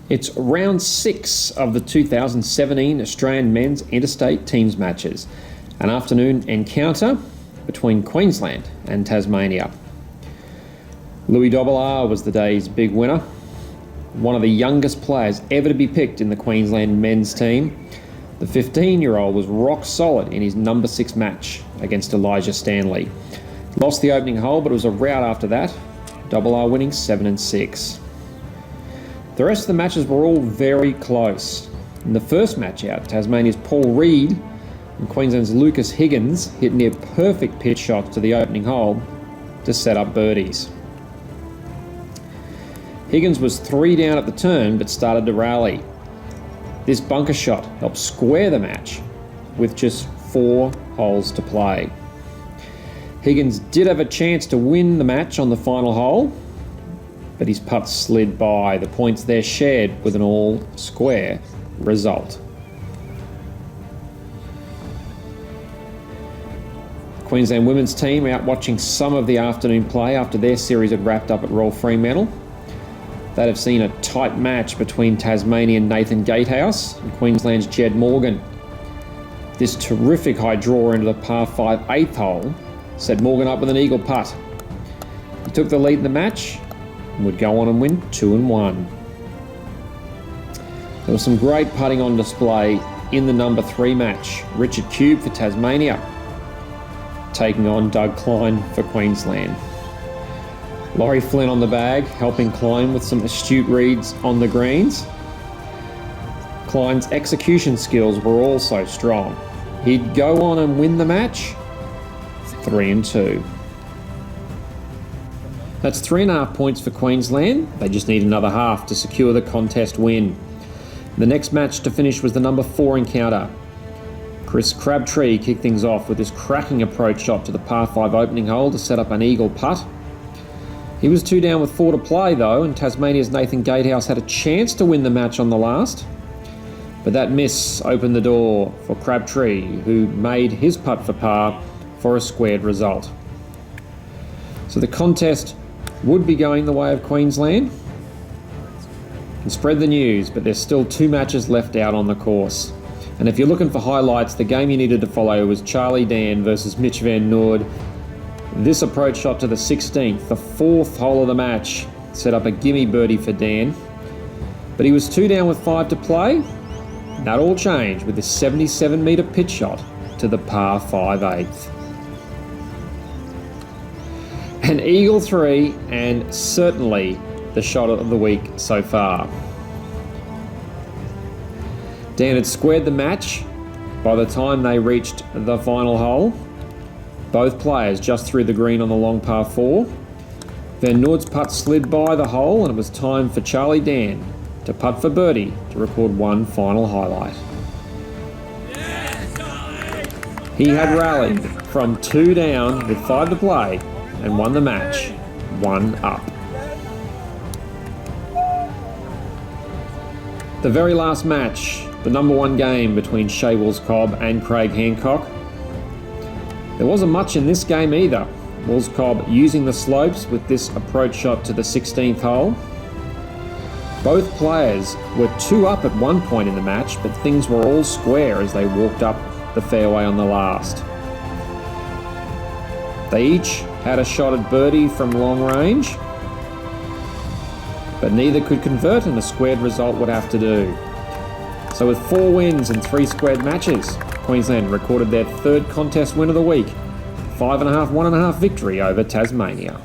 It's round 6 of the 2017 Australian Men's Interstate Teams matches, an afternoon encounter between Queensland and Tasmania. Dobbelaar was the day's big winner, one of the youngest players ever to be picked in the Queensland men's team. The 15-year-old was rock solid in his number 6 match against Elijah Stanley. Lost the opening hole, but it was a rout after that, Dobbelaar winning 7-6. The rest of the matches were all very close. In the first match out, Tasmania's Paul Reed and Queensland's Lucas Higgins hit near perfect pitch shots to the opening hole to set up birdies. Higgins was 3 down at the turn but started to rally. This bunker shot helped square the match with just 4 holes to play. Higgins did have a chance to win the match on the final hole, but his putt slid by. The points there shared with an all-square result. The Queensland women's team out watching some of the afternoon play after their series had wrapped up at Royal Fremantle. They'd have seen a tight match between Tasmanian Nathan Gatehouse and Queensland's Jed Morgan. This terrific high draw into the par 5 8th hole set Morgan up with an eagle putt. He took the lead in the match and would go on and win 2-1. There was some great putting on display in the number 3 match. Richard Cube for Tasmania taking on Doug Klein for Queensland. Lawry Flynn on the bag, helping Klein with some astute reads on the greens. Klein's execution skills were also strong. He'd go on and win the match 3-2. That's 3.5 points for Queensland. They just need another half to secure the contest win. The next match to finish was the number 4 encounter. Crabtree kicked things off with his cracking approach shot to the par 5 opening hole to set up an eagle putt. He was 2 down with 4 to play though, and Tasmania's Nathan Gatehouse had a chance to win the match on the last. But that miss opened the door for Crabtree, who made his putt for par for a squared result. So the contest would be going the way of Queensland. Can spread the news, but there's still 2 matches left out on the course. And if you're looking for highlights, the game you needed to follow was Dann versus Mitch Van Noord. This approach shot to the 16th, the 4th hole of the match, set up a gimme birdie for Dann. But he was 2 down with 5 to play. That all changed with this 77-metre pitch shot to the par 5 8th. An eagle 3, and certainly the shot of the week so far. Dann had squared the match by the time they reached the final hole. Both players just through the green on the long par 4. Van Noord's putt slid by the hole, and it was time for Dann to putt for birdie to record one final highlight. He had rallied from 2 down with 5 to play and won the match 1 up. The very last match, the number 1 game between Shae Wools-Cobb and Craig Hancock. There wasn't much in this game either. Wools-Cobb using the slopes with this approach shot to the 16th hole. Both players were 2 up at one point in the match, but things were all square as they walked up the fairway on the last. They each had a shot at birdie from long range, but neither could convert, and a squared result would have to do. So with 4 wins and 3 squared matches, Queensland recorded their 3rd contest win of the week, 5.5, 1.5 victory over Tasmania.